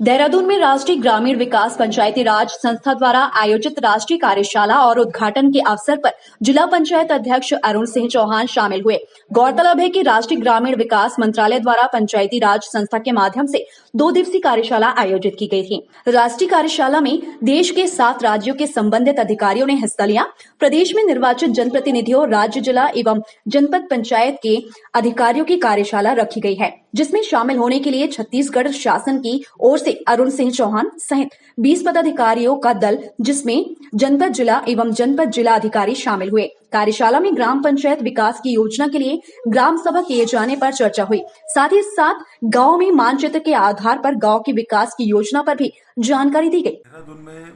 देहरादून में राष्ट्रीय ग्रामीण विकास पंचायती राज संस्था द्वारा आयोजित राष्ट्रीय कार्यशाला और उद्घाटन के अवसर पर जिला पंचायत अध्यक्ष अरुण सिंह चौहान शामिल हुए। गौरतलब है कि राष्ट्रीय ग्रामीण विकास मंत्रालय द्वारा पंचायती राज संस्था के माध्यम से 2 दिवसीय कार्यशाला आयोजित की गई थी। राष्ट्रीय कार्यशाला में देश के 7 राज्यों के संबंधित अधिकारियों ने हिस्सा लिया। प्रदेश में निर्वाचित जनप्रतिनिधियों, राज्य, जिला एवं जनपद पंचायत के अधिकारियों की कार्यशाला रखी गई है, जिसमें शामिल होने के लिए छत्तीसगढ़ शासन की ओर से अरुण सिंह चौहान सहित 20 पदाधिकारियों का दल, जिसमें जनपद जिला एवं जनपद जिला अधिकारी शामिल हुए। कार्यशाला में ग्राम पंचायत विकास की योजना के लिए ग्राम सभा किए जाने पर चर्चा हुई। साथ ही साथ गांव में मानचित्र के आधार पर गांव की विकास की योजना पर भी जानकारी दी गई। देहरादून में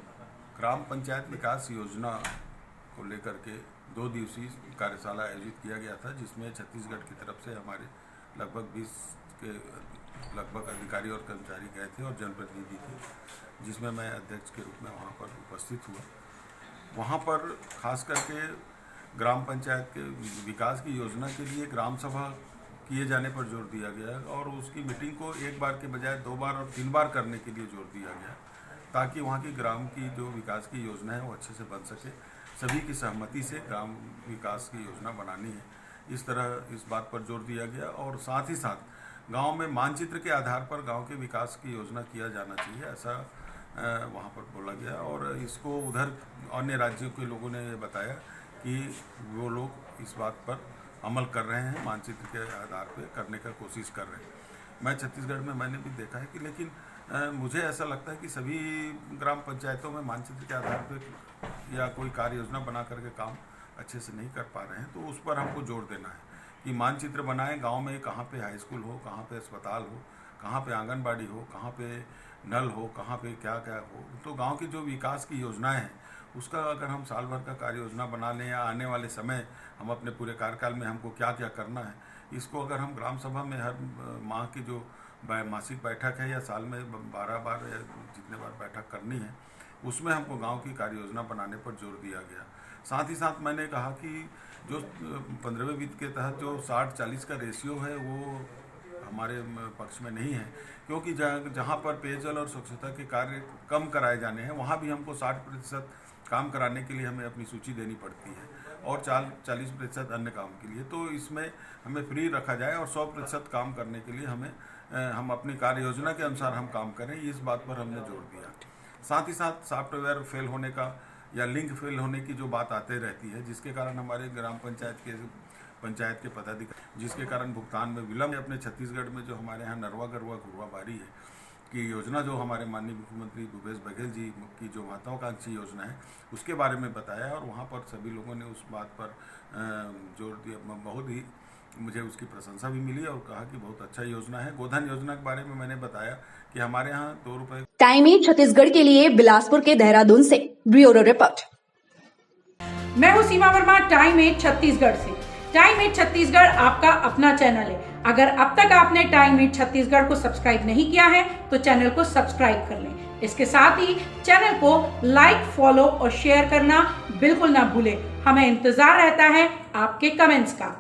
ग्राम पंचायत विकास योजना को लेकर के 2 दिवसीय कार्यशाला आयोजित किया गया था, जिसमें छत्तीसगढ़ की तरफ से हमारे लगभग 20 के लगभग अधिकारी और कर्मचारी गए थे और जनप्रतिनिधि थे, जिसमें मैं अध्यक्ष के रूप में वहां पर उपस्थित हुआ। वहां पर खास करके ग्राम पंचायत के विकास की योजना के लिए ग्राम सभा किए जाने पर जोर दिया गया और उसकी मीटिंग को 1 बार के बजाय 2 बार और 3 बार करने के लिए जोर दिया गया, ताकि वहाँ की ग्राम की जो विकास की योजना है वो अच्छे से बन सके। सभी की सहमति से ग्राम विकास की योजना बनानी है, इस तरह इस बात पर जोर दिया गया। और साथ ही साथ गांव में मानचित्र के आधार पर गांव के विकास की योजना किया जाना चाहिए, ऐसा वहां पर बोला गया। और इसको उधर अन्य राज्यों के लोगों ने बताया कि वो लोग इस बात पर अमल कर रहे हैं, मानचित्र के आधार पर करने का कोशिश कर रहे हैं। मैं छत्तीसगढ़ में मैंने भी देखा है कि लेकिन मुझे ऐसा लगता है कि सभी ग्राम पंचायतों में मानचित्र के आधार पर या कोई कार्य योजना बना करके काम अच्छे से नहीं कर पा रहे हैं, तो उस पर हमको जोर देना है कि मानचित्र बनाएं। गांव में कहाँ पे हाई स्कूल हो, कहाँ पे अस्पताल हो, कहाँ पे आंगनबाड़ी हो, कहाँ पे नल हो, कहाँ पे क्या क्या हो। तो गांव की जो विकास की योजनाएं हैं उसका अगर हम साल भर का कार्य योजना बना लें या आने वाले समय हम अपने पूरे कार्यकाल में हमको क्या क्या करना है, इसको अगर हम ग्राम सभा में हर माह की जो मासिक बैठक है या साल में 12 बार या जितने बार बैठक करनी है, उसमें हमको गांव की कार्य योजना बनाने पर जोर दिया गया। साथ ही साथ मैंने कहा कि जो 15वें वित्त के तहत जो 60-40 का रेशियो है वो हमारे पक्ष में नहीं है, क्योंकि जहाँ पर पेयजल और स्वच्छता के कार्य कम कराए जाने हैं वहाँ भी हमको 60% काम कराने के लिए हमें अपनी सूची देनी पड़ती है और 40% अन्य काम के लिए। तो इसमें हमें फ्री रखा जाए और 100% काम करने के लिए हम अपनी कार्य योजना के अनुसार हम काम करें, इस बात पर हमने जोर दिया। साथ ही साथ सॉफ्टवेयर फेल होने का या लिंक फेल होने की जो बात आते रहती है, जिसके कारण हमारे ग्राम पंचायत के पदाधिकारी, जिसके कारण भुगतान में विलम्ब। अपने छत्तीसगढ़ में जो हमारे यहाँ नरवा गरवा घुरवा बारी है की योजना, जो हमारे माननीय मुख्यमंत्री भूपेश बघेल जी की जो महत्वाकांक्षी योजना है उसके बारे में बताया और वहाँ पर सभी लोगों ने उस बात पर जोर दिया। बहुत ही मुझे उसकी प्रशंसा भी मिली और कहा कि बहुत अच्छा योजना है। गोधन योजना के बारे में मैंने बताया कि हमारे यहाँ 2 रुपए। टाइम 8 छत्तीसगढ़ के लिए बिलासपुर के देहरादून से ब्यूरो रिपोर्ट। मैं हूँ सीमा वर्मा, टाइम 8 छत्तीसगढ़ से। टाइम 8 छत्तीसगढ़ आपका अपना चैनल है। अगर अब तक आपने टाइम 8 छत्तीसगढ़ को सब्सक्राइब नहीं किया है तो चैनल को सब्सक्राइब कर लें। इसके साथ ही चैनल को लाइक, फॉलो और शेयर करना बिल्कुल ना भूलें। हमें इंतजार रहता है आपके कमेंट्स का।